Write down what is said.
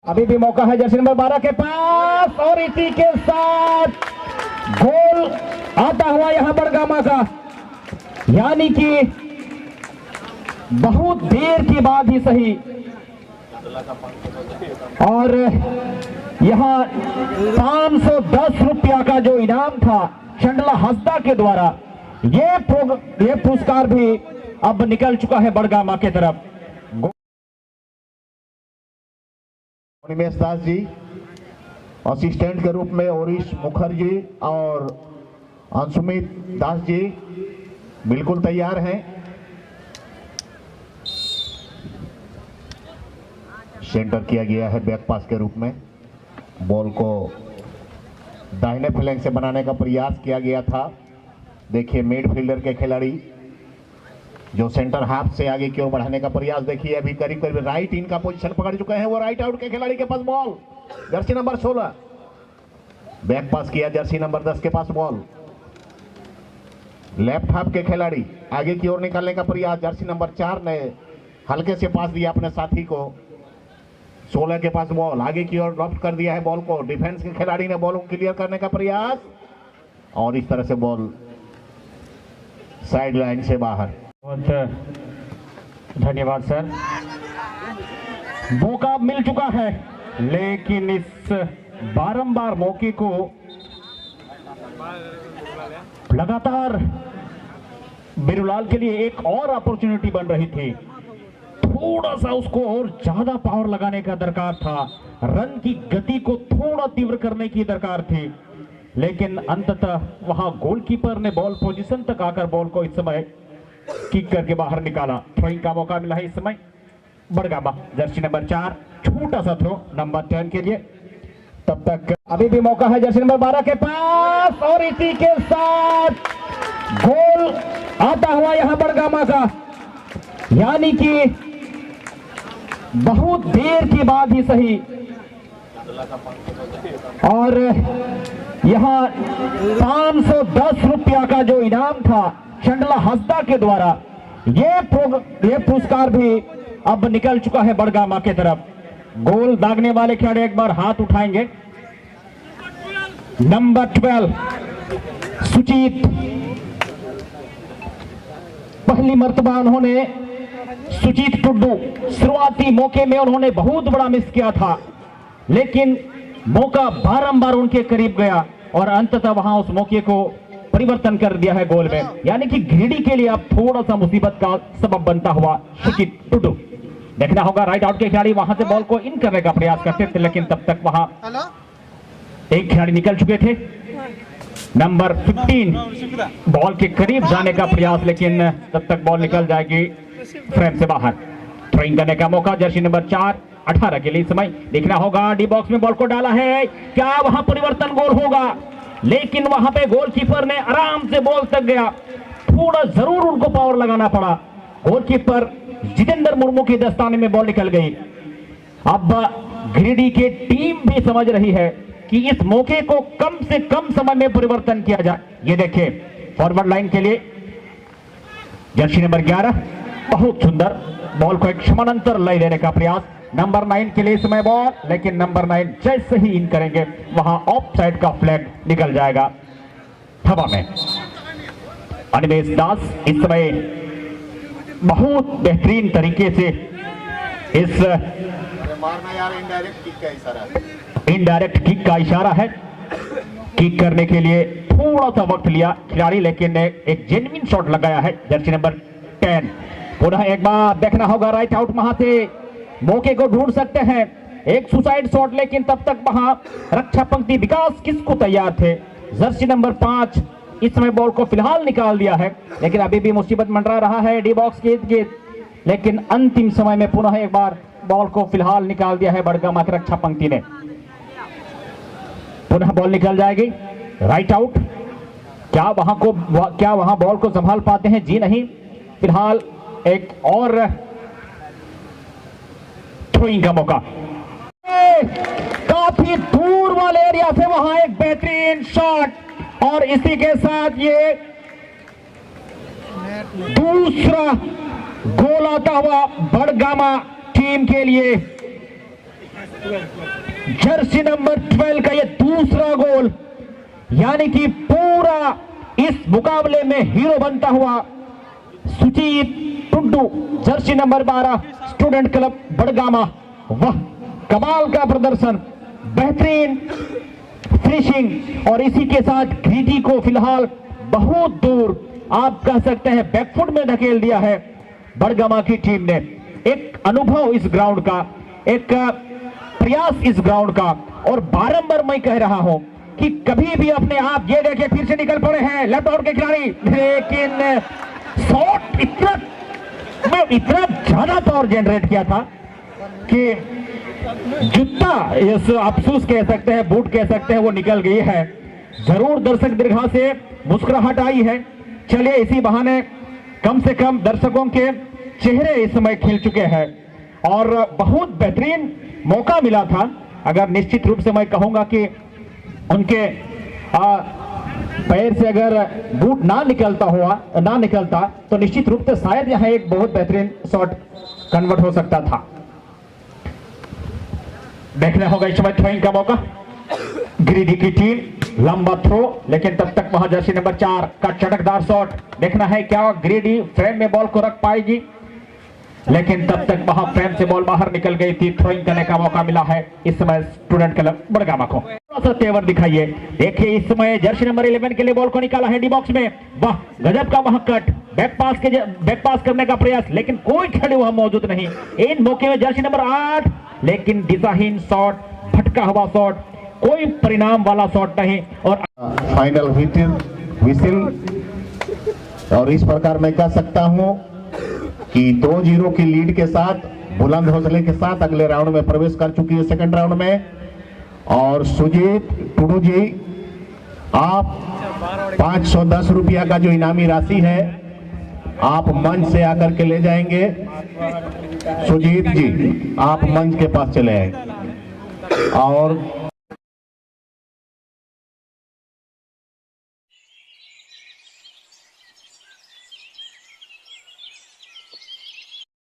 अभी भी मौका है जर्सी नंबर 12 के पास और इसी के साथ गोल आता हुआ यहां बड़गामा का, यानी कि बहुत देर के बाद ही सही। और यहां 510 रुपया का जो इनाम था चंडला हंसदा के द्वारा, ये पुरस्कार भी अब निकल चुका है बड़गामा की तरफ। निमेश दास जी असिस्टेंट के रूप में ओरिश मुखर्जी और अंशुमित दास जी बिल्कुल तैयार हैं। सेंटर किया गया है बैक पास के रूप में, बॉल को दाहिने फ्लैंक से बनाने का प्रयास किया गया था। देखिए मिडफील्डर के खिलाड़ी जो सेंटर हाफ से आगे की ओर बढ़ाने का प्रयास, देखिए अभी करीब करीब राइट इन का पोजीशन पकड़ चुके हैं। वो राइट आउट के खिलाड़ी के पास ball, jersey number 16 back pass किया, जर्सी नंबर 10 के पास बॉल। लेफ्ट हाफ के खिलाड़ी आगे की ओर निकालने का प्रयास, जर्सी नंबर 4 ने हल्के से पास दिया अपने साथी को। 16 के पास बॉल, आगे की ओर ड्रॉप कर दिया है बॉल को। डिफेंस के खिलाड़ी ने बॉल को क्लियर करने का प्रयास और इस तरह से बॉल साइड लाइन से बाहर। बहुत धन्यवाद सर। मौका मिल चुका है, लेकिन इस बारंबार मौके को लगातार बिरुलाल के लिए एक और अपॉर्चुनिटी बन रही थी। थोड़ा सा उसको और ज्यादा पावर लगाने का दरकार था, रन की गति को थोड़ा तीव्र करने की दरकार थी, लेकिन अंततः वहां गोलकीपर ने बॉल पोजीशन तक आकर बॉल को इस समय किक करके बाहर निकाला। थ्रोइंग का मौका मिला है इस समय बड़गामा, जर्सी नंबर 4, छोटा सा थ्रो नंबर 10 के लिए। तब तक अभी भी मौका है जर्सी नंबर 12 के पास और इसी के साथ गोल आता हुआ यहां बड़गामा का, यानी कि बहुत देर के बाद ही सही। और यहां 510 रुपया का जो इनाम था चंडला हंसदा के द्वारा, ये पुरस्कार भी अब निकल चुका है बड़गामा की तरफ। गोल दागने वाले खिलाड़ी एक बार हाथ उठाएंगे। नंबर 12 सुजीत, पहली मर्तबा उन्होंने सुजीत टुड्डू, शुरुआती मौके में उन्होंने बहुत बड़ा मिस किया था, लेकिन मौका बारंबार उनके करीब गया और अंततः वहां उस मौके को परिवर्तन कर दिया है गोल में, यानी कि गिरिडीह के लिए अब थोड़ा सा मुसीबत का सबब बनता हुआ सुजीत टुड्डू। देखना होगा राइट आउट के खिलाड़ी वहां से बॉल को इन करने का प्रयास करते थे, लेकिन तब तक वहां एक खिलाड़ी निकल चुके थे। नंबर 15 बॉल के करीब जाने का प्रयास, लेकिन तब तक बॉल निकल जाएगी फ्रेम से बाहर। थ्रोइंग करने का मौका जर्सी नंबर 4, 18 के लिए समय। देखना होगा डी बॉक्स में बॉल को डाला है, क्या वहां परिवर्तन गोल होगा, लेकिन वहां पे गोलकीपर ने आराम से बॉल तक गया। थोड़ा जरूर उनको पावर लगाना पड़ा। गोलकीपर जितेंद्र मुर्मू के दस्ताने में बॉल निकल गई। अब गिरिडीह की टीम भी समझ रही है कि इस मौके को कम से कम समय में परिवर्तन किया जाए। ये देखिए फॉरवर्ड लाइन के लिए जर्सी नंबर 11, बहुत सुंदर बॉल को एक समानांतर लय देने का प्रयास। नंबर 9 के लिए समय बॉल, लेकिन नंबर 9 जैसे ही इन करेंगे वहां ऑफ साइड का फ्लैग निकल जाएगा हवा में। अनिमेश दास इस समय बहुत बेहतरीन तरीके से इस इनडायरेक्ट किक का इशारा है, किक करने के लिए थोड़ा सा वक्त लिया खिलाड़ी, लेकिन एक जेन्युइन शॉट लगाया है जर्सी नंबर 10। पुनः एक बार देखना होगा राइट आउट, वहां से मौके को ढूंढ सकते हैं एक सुसाइड शॉट, लेकिन तब तक वहां रक्षा पंक्ति विकास किसको तैयार थे। जर्सी नंबर 5 इस समय बॉल को फिलहाल निकाल दिया है, लेकिन अभी भी मुसीबत मंडरा रहा है डी बॉक्स के इर्द गिर्द, लेकिन अंतिम समय में पुनः एक बार बॉल को फिलहाल निकाल दिया है बड़गामा की रक्षा पंक्ति ने। पुनः बॉल निकल जाएगी राइट आउट। क्या वहां बॉल को संभाल पाते हैं? जी नहीं। फिलहाल एक और थ्रोइंग का मौका, काफी दूर वाले एरिया से वहां एक बेहतरीन शॉट, और इसी के साथ ये दूसरा गोल आता हुआ बड़गामा टीम के लिए। जर्सी नंबर 12 का यह दूसरा गोल, यानी कि पूरा इस मुकाबले में हीरो बनता हुआ Sujit Tudu, jersey number 12, student club Badgama. वाह, कमाल का प्रदर्शन, बेहतरीन फिनिशिंग, और इसी के साथ ग्रीडी को फिलहाल बहुत दूर, आप कह सकते हैं बैकफुट में धकेल दिया है बड़गामा की टीम ने। एक अनुभव इस ग्राउंड का, एक प्रयास इस ग्राउंड का, और बारंबार मैं कह रहा हूं कि कभी भी अपने आप, ये देखिए फिर से निकल पड़े हैं लेफ्ट आउट के खिलाड़ी, लेकिन शॉट इतना ज्यादा पावर जनरेट किया था कि जूता, इस अफसोस कह सकते हैं, बूट कह सकते हैं, वो निकल गई है। जरूर दर्शक दीर्घा से मुस्कुराहट आई है। चलिए इसी बहाने कम से कम दर्शकों के चेहरे इस समय खिल चुके हैं और बहुत बेहतरीन मौका मिला था। अगर निश्चित रूप से मैं कहूंगा कि उनके पैर से अगर बूट ना निकलता तो निश्चित रूप से शायद यहां एक बहुत बेहतरीन शॉट कन्वर्ट हो सकता था। देखना होगा इस समय थ्रोइंग का मौका, गिरिडीह की टीम लंबा थ्रो, लेकिन तब तक वहां जर्सी नंबर 4 का चटकदार शॉट। देखना है क्या गिरिडीह फ्रेम में बॉल को रख पाएगी, लेकिन तब तक वहां फ्रेम से बॉल बाहर निकल गई थी। थ्रोइंग करने का मौका मिला है इस समय स्टूडेंट क्लब बड़गामा को। थोड़ा सा तेवर दिखाइए। देखिए इस समय जर्सी नंबर 11 के लिए बॉल को निकाला है डी बॉक्स में। वाह, गजब का वहां कट, बैक पास करने का प्रयास, लेकिन कोई खड़े वहां मौजूद नहीं। इन मौके में जर्सी नंबर 8, लेकिन दिशाहीन शॉट, भटका हुआ शॉट, कोई परिणाम वाला शॉट नहीं। और फाइनल विसिल, और इस प्रकार मैं कह सकता हूं कि 2-0 की लीड के साथ, बुलंद हौसले के साथ अगले राउंड में प्रवेश कर चुकी है, सेकंड राउंड में। और सुजीत टुडू जी, आप 510 रुपया का जो इनामी राशि है आप मंच से आकर के ले जाएंगे। सुजीत जी, आप मंच के पास चले आए। और